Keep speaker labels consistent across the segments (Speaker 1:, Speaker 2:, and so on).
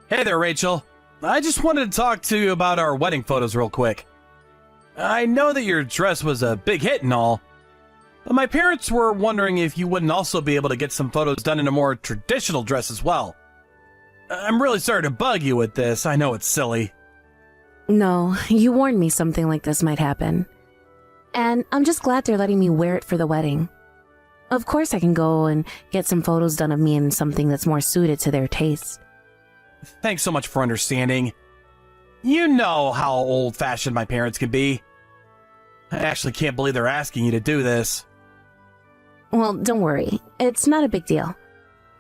Speaker 1: Hey there, Rachel. I just wanted to talk to you about our wedding photos real quick. I know that your dress was a big hit and all, but my parents were wondering if you wouldn't also be able to get some photos done in a more traditional dress as well. I'm really sorry to bug you with this. I know it's silly.
Speaker 2: No, you warned me something like this might happen. And I'm just glad they're letting me wear it for the wedding. Of course I can go and get some photos done of me in something that's more suited to their taste.
Speaker 1: Thanks so much for understanding. You know how old-fashioned my parents can be. I actually can't believe they're asking you to do this.
Speaker 2: Well, don't worry. It's not a big deal.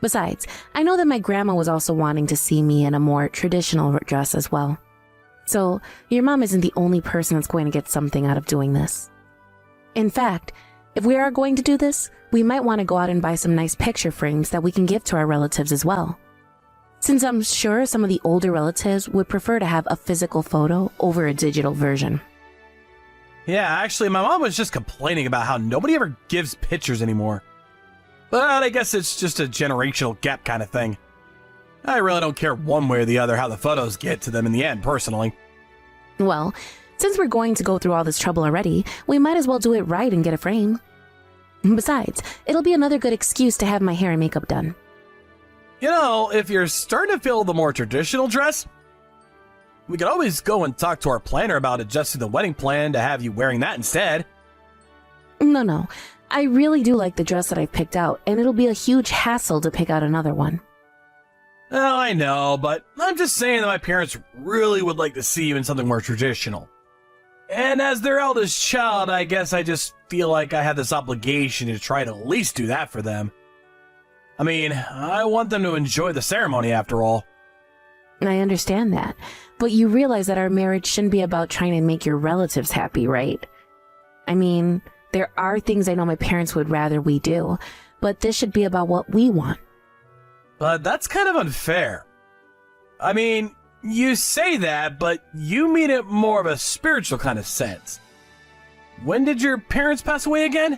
Speaker 2: Besides, I know that my grandma was also wanting to see me in a more traditional dress as well. So, your mom isn't the only person that's going to get something out of doing this. In fact, if we are going to do this, we might want to go out and buy some nice picture frames that we can give to our relatives as well. Since I'm sure some of the older relatives would prefer to have a physical photo over a digital version.
Speaker 1: Yeah, actually, my mom was just complaining about how nobody ever gives pictures anymore. But I guess it's just a generational gap kind of thing. I really don't care one way or the other how the photos get to them in the end, personally.
Speaker 2: Well, since we're going to go through all this trouble already, we might as well do it right and get a frame. Besides, it'll be another good excuse to have my hair and makeup done.
Speaker 1: You know, if you're starting to feel the more traditional dress, we could always go and talk to our planner about adjusting the wedding plan to have you wearing that instead.
Speaker 2: No. I really do like the dress that I've picked out, and it'll be a huge hassle to pick out another one.
Speaker 1: Well, I know, but I'm just saying that my parents really would like to see you in something more traditional. And as their eldest child, I guess I just feel like I have this obligation to try to at least do that for them. I mean, I want them to enjoy the ceremony after all.
Speaker 2: I understand that, but you realize that our marriage shouldn't be about trying to make your relatives happy, right? I mean, there are things I know my parents would rather we do, but this should be about what we want.
Speaker 1: But that's kind of unfair. I mean, you say that, but you mean it more of a spiritual kind of sense. When did your parents pass away again?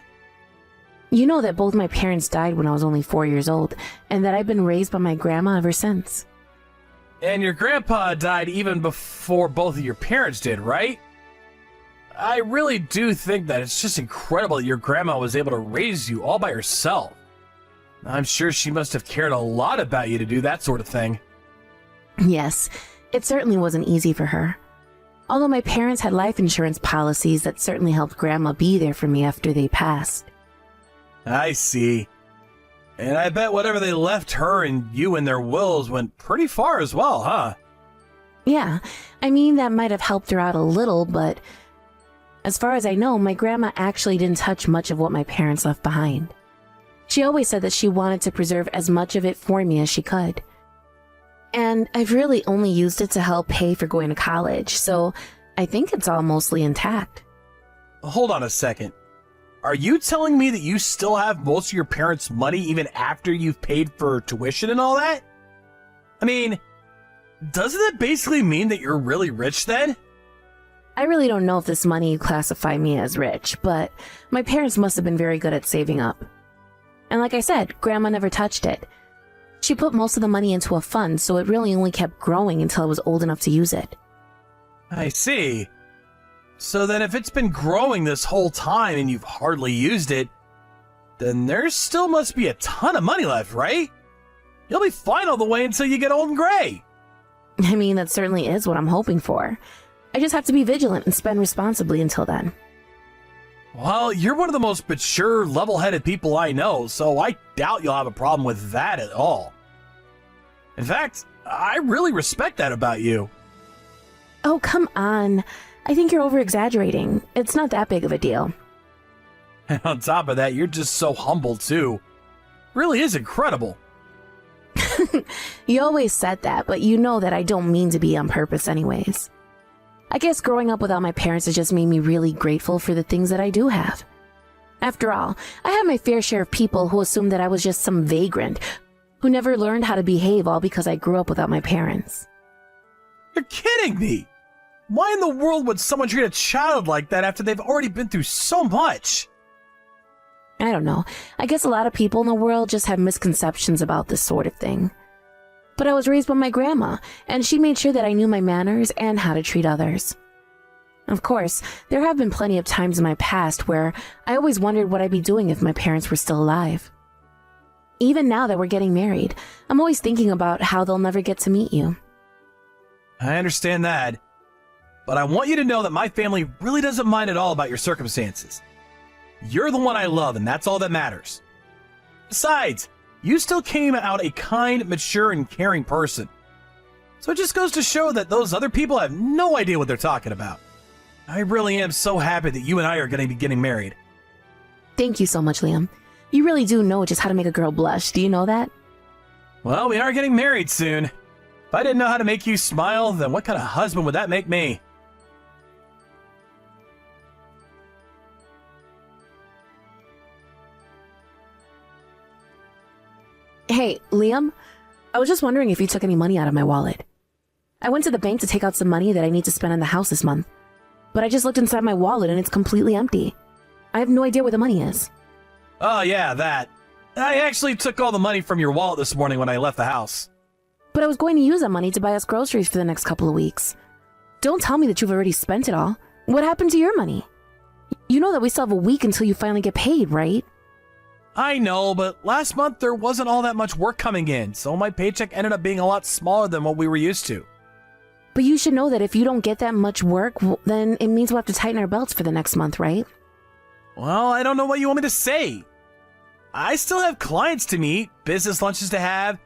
Speaker 2: You know that both my parents died when I was only 4 years old, and that I've been raised by my grandma ever since.
Speaker 1: And your grandpa died even before both of your parents did, right? I really do think that it's just incredible that your grandma was able to raise you all by herself. I'm sure she must have cared a lot about you to do that sort of thing.
Speaker 2: Yes, it certainly wasn't easy for her. Although my parents had life insurance policies that certainly helped Grandma be there for me after they passed.
Speaker 1: I see. And I bet whatever they left her and you in their wills went pretty far as well, huh?
Speaker 2: Yeah, I mean that might have helped her out a little, but as far as I know, my grandma actually didn't touch much of what my parents left behind. She always said that she wanted to preserve as much of it for me as she could. And I've really only used it to help pay for going to college, so I think it's all mostly intact.
Speaker 1: Hold on a second. Are you telling me that you still have most of your parents' money even after you've paid for tuition and all that? I mean, doesn't that basically mean that you're really rich then?
Speaker 2: I really don't know if this money you classify me as rich, but my parents must have been very good at saving up. And like I said, Grandma never touched it. She put most of the money into a fund, so it really only kept growing until I was old enough to use it.
Speaker 1: I see. So then if it's been growing this whole time and you've hardly used it, then there still must be a ton of money left, right? You'll be fine all the way until you get old and gray.
Speaker 2: I mean, that certainly is what I'm hoping for. I just have to be vigilant and spend responsibly until then.
Speaker 1: Well, you're one of the most mature, level-headed people I know, so I doubt you'll have a problem with that at all. In fact, I really respect that about you.
Speaker 2: Oh, come on. I think you're over-exaggerating. It's not that big of a deal.
Speaker 1: And on top of that, you're just so humble, too. Really is incredible.
Speaker 2: You always said that, but you know that I don't mean to be on purpose anyways. I guess growing up without my parents has just made me really grateful for the things that I do have. After all, I had my fair share of people who assumed that I was just some vagrant who never learned how to behave all because I grew up without my parents.
Speaker 1: You're kidding me! Why in the world would someone treat a child like that after they've already been through so much?
Speaker 2: I don't know. I guess a lot of people in the world just have misconceptions about this sort of thing. But I was raised by my grandma, and she made sure that I knew my manners and how to treat others. Of course, there have been plenty of times in my past where I always wondered what I'd be doing if my parents were still alive. Even now that we're getting married, I'm always thinking about how they'll never get to meet you.
Speaker 1: I understand that, but I want you to know that my family really doesn't mind at all about your circumstances. You're the one I love, and that's all that matters. Besides, you still came out a kind, mature, and caring person. So it just goes to show that those other people have no idea what they're talking about. I really am so happy that you and I are going to be getting married.
Speaker 2: Thank you so much, Liam. You really do know just how to make a girl blush, do you know that?
Speaker 1: Well, we are getting married soon. If I didn't know how to make you smile, then what kind of husband would that make me?
Speaker 2: Hey, Liam, I was just wondering if you took any money out of my wallet. I went to the bank to take out some money that I need to spend on the house this month, but I just looked inside my wallet and it's completely empty. I have no idea where the money is.
Speaker 1: Oh yeah, that. I actually took all the money from your wallet this morning when I left the house.
Speaker 2: But I was going to use that money to buy us groceries for the next couple of weeks. Don't tell me that you've already spent it all. What happened to your money? You know that we still have a week until you finally get paid, right?
Speaker 1: I know, but last month there wasn't all that much work coming in, so my paycheck ended up being a lot smaller than what we were used to.
Speaker 2: But you should know that if you don't get that much work, then it means we'll have to tighten our belts for the next month, right?
Speaker 1: Well, I don't know what you want me to say. I still have clients to meet, business lunches to have.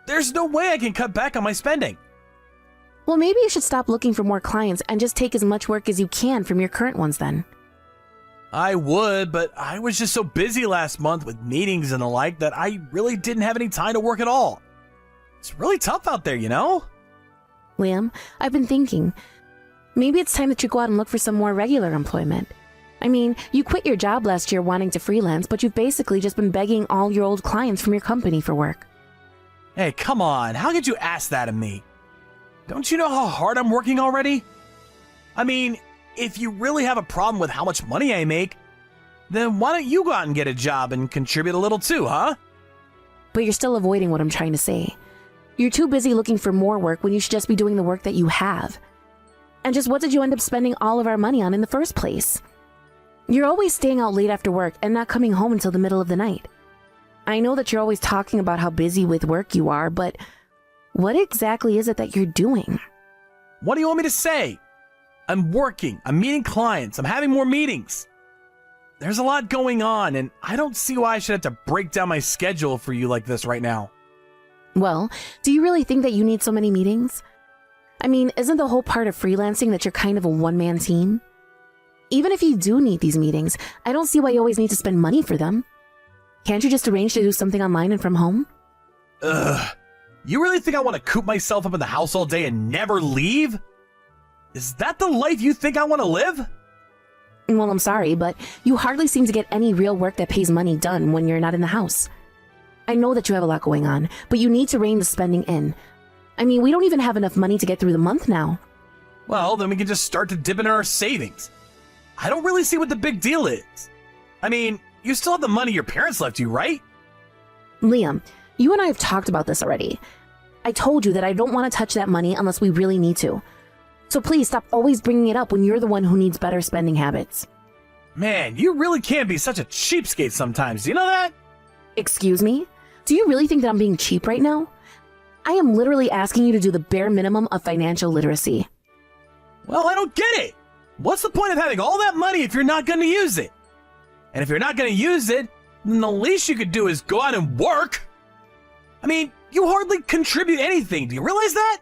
Speaker 1: There's no way I can cut back on my spending.
Speaker 2: Well, maybe you should stop looking for more clients and just take as much work as you can from your current ones then.
Speaker 1: I would, but I was just so busy last month with meetings and the like that I really didn't have any time to work at all. It's really tough out there, you know?
Speaker 2: Liam, I've been thinking, maybe it's time that you go out and look for some more regular employment. I mean, you quit your job last year wanting to freelance, but you've basically just been begging all your old clients from your company for work.
Speaker 1: Hey, come on, how could you ask that of me? Don't you know how hard I'm working already? I mean, if you really have a problem with how much money I make, then why don't you go out and get a job and contribute a little too, huh?
Speaker 2: But you're still avoiding what I'm trying to say. You're too busy looking for more work when you should just be doing the work that you have. And just what did you end up spending all of our money on in the first place? You're always staying out late after work and not coming home until the middle of the night. I know that you're always talking about how busy with work you are, but what exactly is it that you're doing?
Speaker 1: What do you want me to say? I'm working, I'm meeting clients, I'm having more meetings. There's a lot going on, and I don't see why I should have to break down my schedule for you like this right now.
Speaker 2: Well, do you really think that you need so many meetings? I mean, isn't the whole part of freelancing that you're kind of a one-man team? Even if you do need these meetings, I don't see why you always need to spend money for them. Can't you just arrange to do something online and from home?
Speaker 1: Ugh. You really think I want to coop myself up in the house all day and never leave? Is that the life you think I want to live?
Speaker 2: Well, I'm sorry, but you hardly seem to get any real work that pays money done when you're not in the house. I know that you have a lot going on, but you need to rein the spending in. I mean, we don't even have enough money to get through the month now.
Speaker 1: Well, then we can just start to dip into our savings. I don't really see what the big deal is. I mean, you still have the money your parents left you, right?
Speaker 2: Liam, you and I have talked about this already. I told you that I don't want to touch that money unless we really need to. So please stop always bringing it up when you're the one who needs better spending habits.
Speaker 1: Man, you really can be such a cheapskate sometimes, do you know that?
Speaker 2: Excuse me? Do you really think that I'm being cheap right now? I am literally asking you to do the bare minimum of financial literacy.
Speaker 1: Well, I don't get it. What's the point of having all that money if you're not going to use it? And if you're not going to use it, then the least you could do is go out and work. I mean, you hardly contribute anything. Do you realize that?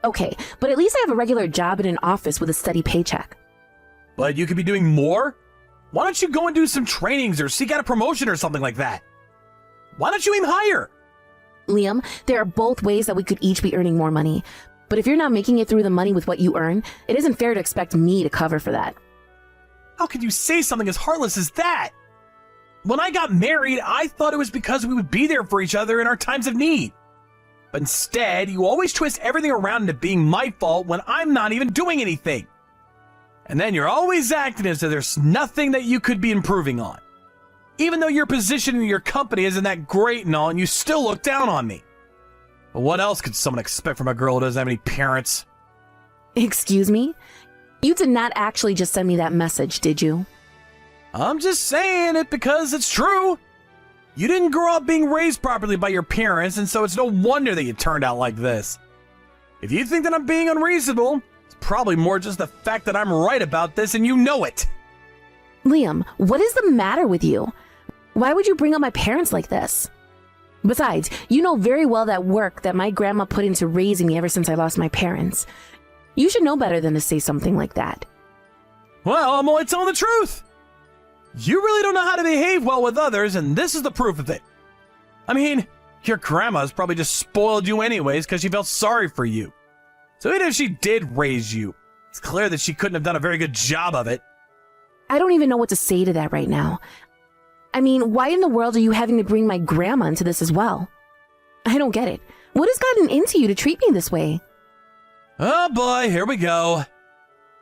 Speaker 2: Okay, but at least I have a regular job in an office with a steady paycheck.
Speaker 1: But you could be doing more. Why don't you go and do some trainings or seek out a promotion or something like that? Why don't you aim higher?
Speaker 2: Liam, there are both ways that we could each be earning more money. But if you're not making it through the money with what you earn, it isn't fair to expect me to cover for that.
Speaker 1: How could you say something as heartless as that? When I got married, I thought it was because we would be there for each other in our times of need. But instead, you always twist everything around into being my fault when I'm not even doing anything. And then you're always acting as if there's nothing that you could be improving on. Even though your position in your company isn't that great and all, and you still look down on me. What else could someone expect from a girl who doesn't have any parents?
Speaker 2: Excuse me? You did not actually just send me that message, did you?
Speaker 1: I'm just saying it because it's true. You didn't grow up being raised properly by your parents, and so it's no wonder that you turned out like this. If you think that I'm being unreasonable, it's probably more just the fact that I'm right about this and you know it.
Speaker 2: Liam, what is the matter with you? Why would you bring up my parents like this? Besides, you know very well that work that my grandma put into raising me ever since I lost my parents. You should know better than to say something like that.
Speaker 1: Well, I'm only telling the truth. You really don't know how to behave well with others, and this is the proof of it. I mean, your grandma's probably just spoiled you anyways because she felt sorry for you. So even if she did raise you, it's clear that she couldn't have done a very good job of it.
Speaker 2: I don't even know what to say to that right now. I mean, why in the world are you having to bring my grandma into this as well? I don't get it. What has gotten into you to treat me this way?
Speaker 1: Oh boy, here we go.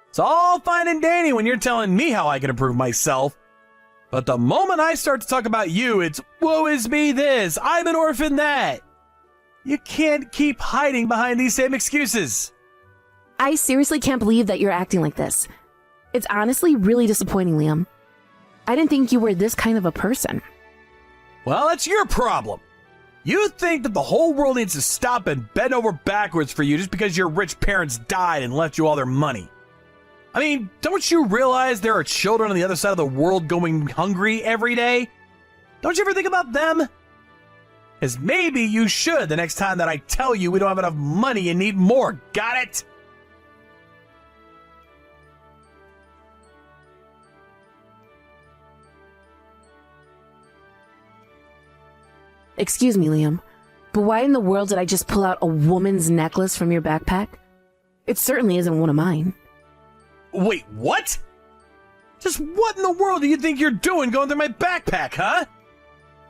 Speaker 1: It's all fine and dandy when you're telling me how I can improve myself. But the moment I start to talk about you, it's woe is me this, I'm an orphan that. You can't keep hiding behind these same excuses.
Speaker 2: I seriously can't believe that you're acting like this. It's honestly really disappointing, Liam. I didn't think you were this kind of a person.
Speaker 1: Well, that's your problem. You think that the whole world needs to stop and bend over backwards for you just because your rich parents died and left you all their money. I mean, don't you realize there are children on the other side of the world going hungry every day? Don't you ever think about them? Because maybe you should the next time that I tell you we don't have enough money and need more. Got it?
Speaker 2: Excuse me, Liam, but why in the world did I just pull out a woman's necklace from your backpack? It certainly isn't one of mine.
Speaker 1: Wait, what? Just what in the world do you think you're doing going through my backpack, huh?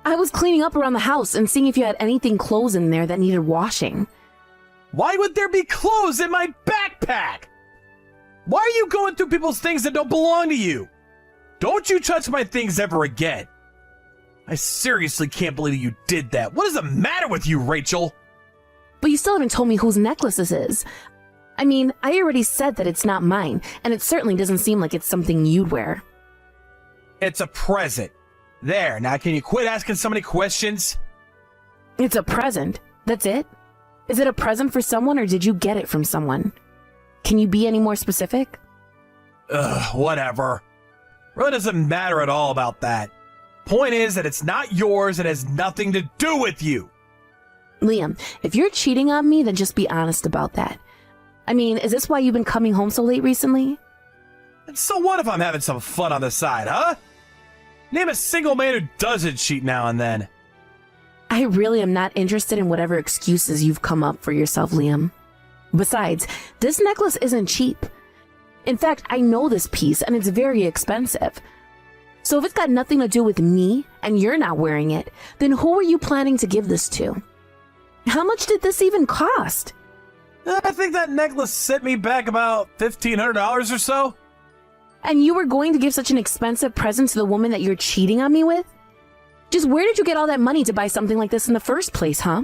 Speaker 2: I was cleaning up around the house and seeing if you had anything clothes in there that needed washing.
Speaker 1: Why would there be clothes in my backpack? Why are you going through people's things that don't belong to you? Don't you touch my things ever again. I seriously can't believe you did that. What is the matter with you, Rachel?
Speaker 2: But you still haven't told me whose necklace this is. I mean, I already said that it's not mine, and it certainly doesn't seem like it's something you'd wear.
Speaker 1: It's a present. There, now can you quit asking so many questions?
Speaker 2: It's a present. That's it? Is it a present for someone, or did you get it from someone? Can you be any more specific?
Speaker 1: Ugh, whatever. Really doesn't matter at all about that. Point is that it's not yours and has nothing to do with you.
Speaker 2: Liam, if you're cheating on me, then just be honest about that. I mean, is this why you've been coming home so late recently?
Speaker 1: And so what if I'm having some fun on the side, huh? Name a single man who doesn't cheat now and then.
Speaker 2: I really am not interested in whatever excuses you've come up for yourself, Liam. Besides, this necklace isn't cheap. In fact, I know this piece and it's very expensive. So if it's got nothing to do with me and you're not wearing it, then who are you planning to give this to? How much did this even cost?
Speaker 1: I think that necklace set me back about $1,500 or so.
Speaker 2: And you were going to give such an expensive present to the woman that you're cheating on me with? Just where did you get all that money to buy something like this in the first place, huh?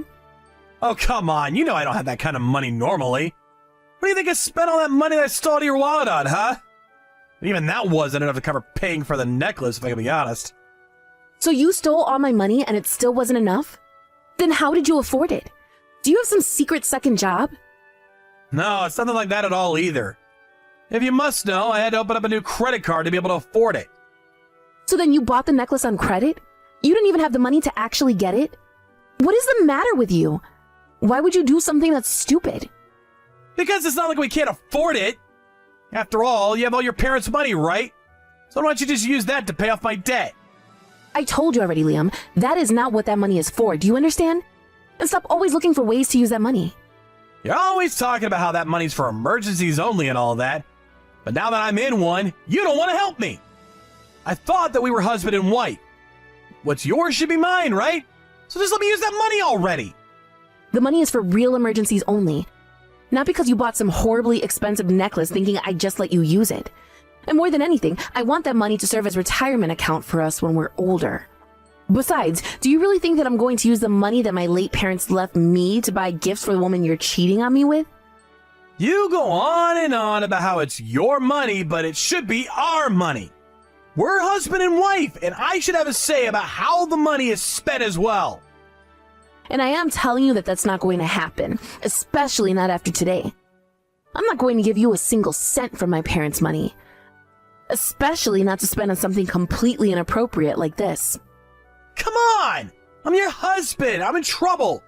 Speaker 1: Oh, come on. You know I don't have that kind of money normally. What do you think I spent all that money that I stole out of your wallet on, huh? Even that wasn't enough to cover paying for the necklace, if I can be honest.
Speaker 2: So you stole all my money and it still wasn't enough? Then how did you afford it? Do you have some secret second job?
Speaker 1: No, it's nothing like that at all either. If you must know, I had to open up a new credit card to be able to afford it.
Speaker 2: So then you bought the necklace on credit? You didn't even have the money to actually get it? What is the matter with you? Why would you do something that's stupid?
Speaker 1: Because it's not like we can't afford it. After all, you have all your parents' money, right? So why don't you just use that to pay off my debt?
Speaker 2: I told you already, Liam. That is not what that money is for. Do you understand? And stop always looking for ways to use that money.
Speaker 1: You're always talking about how that money's for emergencies only and all that. But now that I'm in one, you don't want to help me. I thought that we were husband and wife. What's yours should be mine, right? So just let me use that money already.
Speaker 2: The money is for real emergencies only. Not because you bought some horribly expensive necklace thinking I'd just let you use it. And more than anything, I want that money to serve as retirement account for us when we're older. Besides, do you really think that I'm going to use the money that my late parents left me to buy gifts for the woman you're cheating on me with?
Speaker 1: You go on and on about how it's your money, but it should be our money. We're husband and wife, and I should have a say about how the money is spent as well.
Speaker 2: And I am telling you that that's not going to happen, especially not after today. I'm not going to give you a single cent from my parents' money, especially not to spend on something completely inappropriate like this.
Speaker 1: Come on! I'm your husband. I'm in trouble.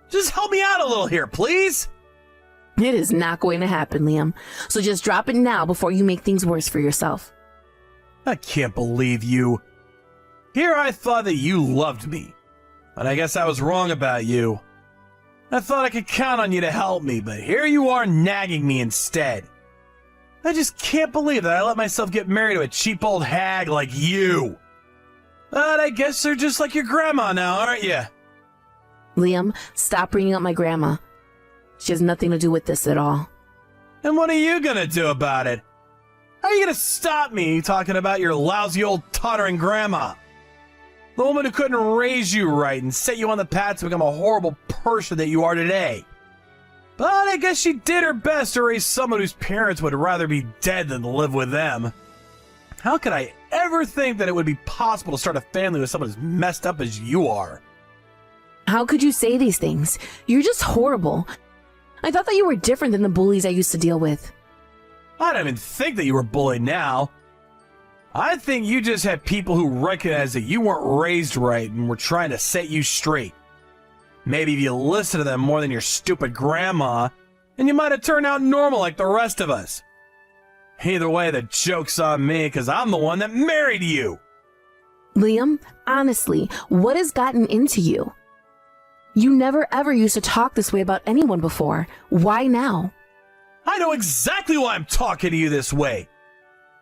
Speaker 1: Just help me out a little here, please.
Speaker 2: It is not going to happen, Liam. So just drop it now before you make things worse for yourself.
Speaker 1: I can't believe you. Here I thought that you loved me, but I guess I was wrong about you. I thought I could count on you to help me, but here you are nagging me instead. I just can't believe that I let myself get married to a cheap old hag like you. But I guess they're just like your grandma now, aren't you?
Speaker 2: Liam, stop bringing up my grandma. She has nothing to do with this at all.
Speaker 1: And what are you gonna do about it? How are you gonna stop me talking about your lousy old tottering grandma? The woman who couldn't raise you right and set you on the path to become a horrible person that you are today. But I guess she did her best to raise someone whose parents would rather be dead than live with them. How could I ever think that it would be possible to start a family with someone as messed up as you are?
Speaker 2: How could you say these things? You're just horrible. I thought that you were different than the bullies I used to deal with.
Speaker 1: I don't even think that you were bullied now. I think you just had people who recognized that you weren't raised right and were trying to set you straight. Maybe if you listened to them more than your stupid grandma, and you might have turned out normal like the rest of us. Either way, the joke's on me because I'm the one that married you.
Speaker 2: Liam, honestly, what has gotten into you? You never ever used to talk this way about anyone before. Why now?
Speaker 1: I know exactly why I'm talking to you this way.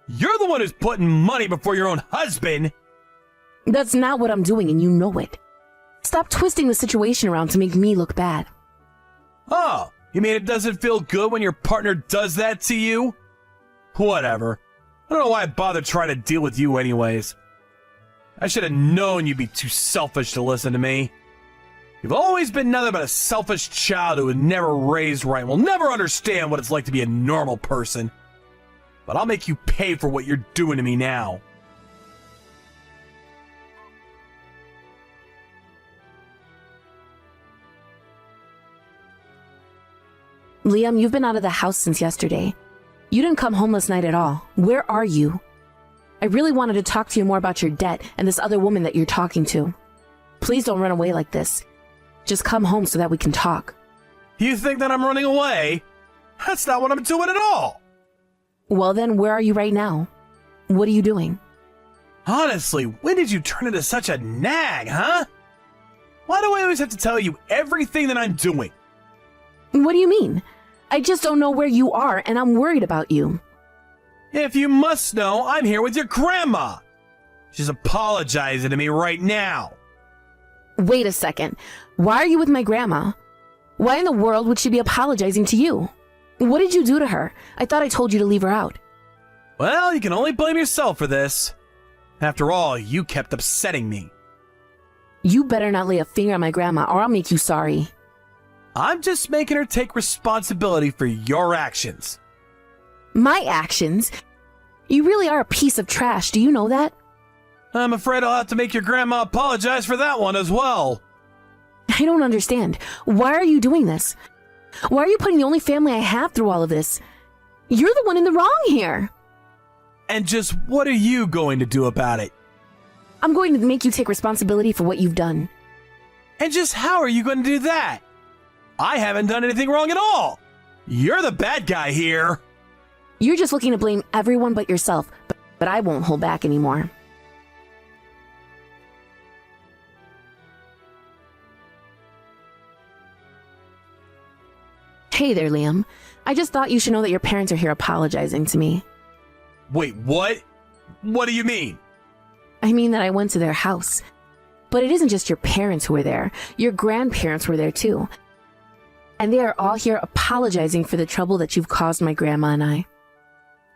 Speaker 1: You're the one who's putting money before your own husband.
Speaker 2: That's not what I'm doing, and you know it. Stop twisting the situation around to make me look bad.
Speaker 1: Oh, you mean it doesn't feel good when your partner does that to you? Whatever. I don't know why I bothered trying to deal with you anyways. I should have known you'd be too selfish to listen to me. You've always been nothing but a selfish child who was never raised right and will never understand what it's like to be a normal person. But I'll make you pay for what you're doing to me now.
Speaker 2: Liam, you've been out of the house since yesterday. You didn't come home last night at all. Where are you? I really wanted to talk to you more about your debt and this other woman that you're talking to. Please don't run away like this. Just come home so that we can talk.
Speaker 1: You think that I'm running away? That's not what I'm doing at all.
Speaker 2: Well then, where are you right now? What are you doing?
Speaker 1: Honestly, when did you turn into such a nag, huh? Why do I always have to tell you everything that I'm doing?
Speaker 2: What do you mean? I just don't know where you are, and I'm worried about you.
Speaker 1: If you must know, I'm here with your grandma. She's apologizing to me right now.
Speaker 2: Wait a second. Why are you with my grandma? Why in the world would she be apologizing to you? What did you do to her? I thought I told you to leave her out.
Speaker 1: Well, you can only blame yourself for this. After all, you kept upsetting me.
Speaker 2: You better not lay a finger on my grandma, or I'll make you sorry.
Speaker 1: I'm just making her take responsibility for your actions.
Speaker 2: My actions? You really are a piece of trash, do you know that?
Speaker 1: I'm afraid I'll have to make your grandma apologize for that one as well.
Speaker 2: I don't understand. Why are you doing this? Why are you putting the only family I have through all of this? You're the one in the wrong here.
Speaker 1: And just what are you going to do about it?
Speaker 2: I'm going to make you take responsibility for what you've done.
Speaker 1: And just how are you going to do that? I haven't done anything wrong at all. You're the bad guy here.
Speaker 2: You're just looking to blame everyone but yourself, but I won't hold back anymore. Hey there, Liam. I just thought you should know that your parents are here apologizing to me.
Speaker 1: Wait, what? What do you mean?
Speaker 2: I mean that I went to their house. But it isn't just your parents who were there. Your grandparents were there too. And they are all here apologizing for the trouble that you've caused my grandma and I.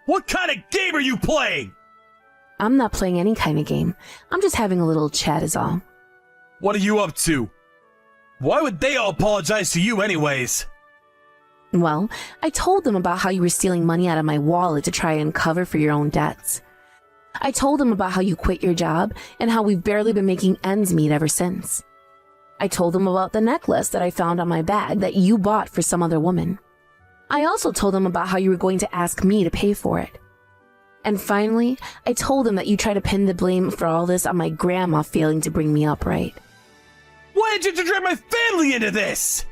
Speaker 1: What kind of game are you playing?
Speaker 2: I'm not playing any kind of game. I'm just having a little chat is all.
Speaker 1: What are you up to? Why would they all apologize to you anyways?
Speaker 2: Well, I told them about how you were stealing money out of my wallet to try and cover for your own debts. I told them about how you quit your job and how we've barely been making ends meet ever since. I told them about the necklace that I found on my bag that you bought for some other woman. I also told them about how you were going to ask me to pay for it. And finally, I told them that you tried to pin the blame for all this on my grandma failing to bring me up right.
Speaker 1: Why did you drag my family into this?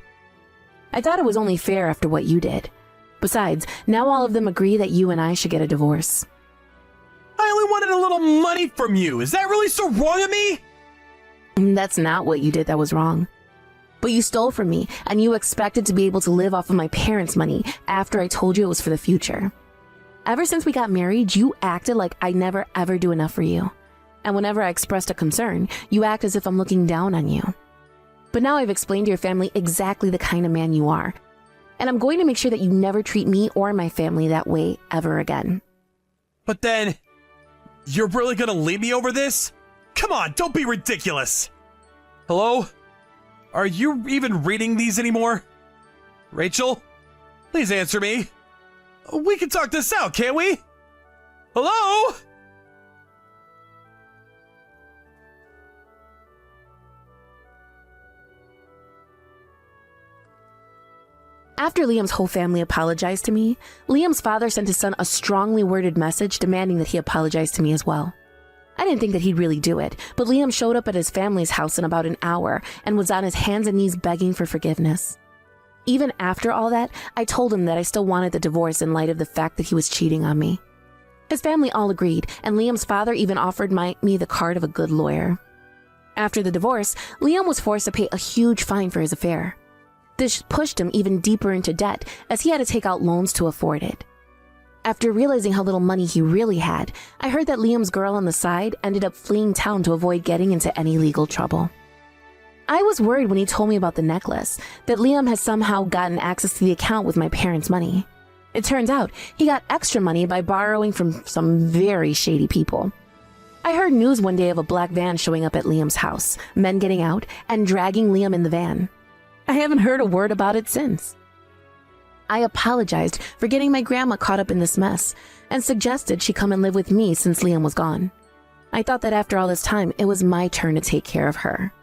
Speaker 2: I thought it was only fair after what you did. Besides, now all of them agree that you and I should get a divorce.
Speaker 1: I only wanted a little money from you. Is that really so wrong of me?
Speaker 2: That's not what you did that was wrong. But you stole from me, and you expected to be able to live off of my parents' money after I told you it was for the future. Ever since we got married, you acted like I never ever do enough for you. And whenever I expressed a concern, you act as if I'm looking down on you. But now I've explained to your family exactly the kind of man you are. And I'm going to make sure that you never treat me or my family that way ever again.
Speaker 1: But then, you're really gonna leave me over this? Come on, don't be ridiculous. Hello? Are you even reading these anymore? Rachel? Please answer me. We can talk this out, can't we? Hello?
Speaker 2: After Liam's whole family apologized to me, Liam's father sent his son a strongly worded message demanding that he apologize to me as well. I didn't think that he'd really do it, but Liam showed up at his family's house in about an hour and was on his hands and knees begging for forgiveness. Even after all that, I told him that I still wanted the divorce in light of the fact that he was cheating on me. His family all agreed, and Liam's father even offered me the card of a good lawyer. After the divorce, Liam was forced to pay a huge fine for his affair. This pushed him even deeper into debt, as he had to take out loans to afford it. After realizing how little money he really had, I heard that Liam's girl on the side ended up fleeing town to avoid getting into any legal trouble. I was worried when he told me about the necklace, that Liam has somehow gotten access to the account with my parents' money. It turns out he got extra money by borrowing from some very shady people. I heard news one day of a black van showing up at Liam's house, men getting out, and dragging Liam in the van. I haven't heard a word about it since. I apologized for getting my grandma caught up in this mess and suggested she come and live with me since Liam was gone. I thought that after all this time, it was my turn to take care of her.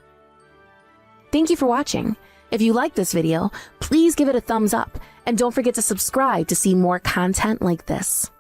Speaker 2: Thank you for watching. If you liked this video, please give it a thumbs up and don't forget to subscribe to see more content like this.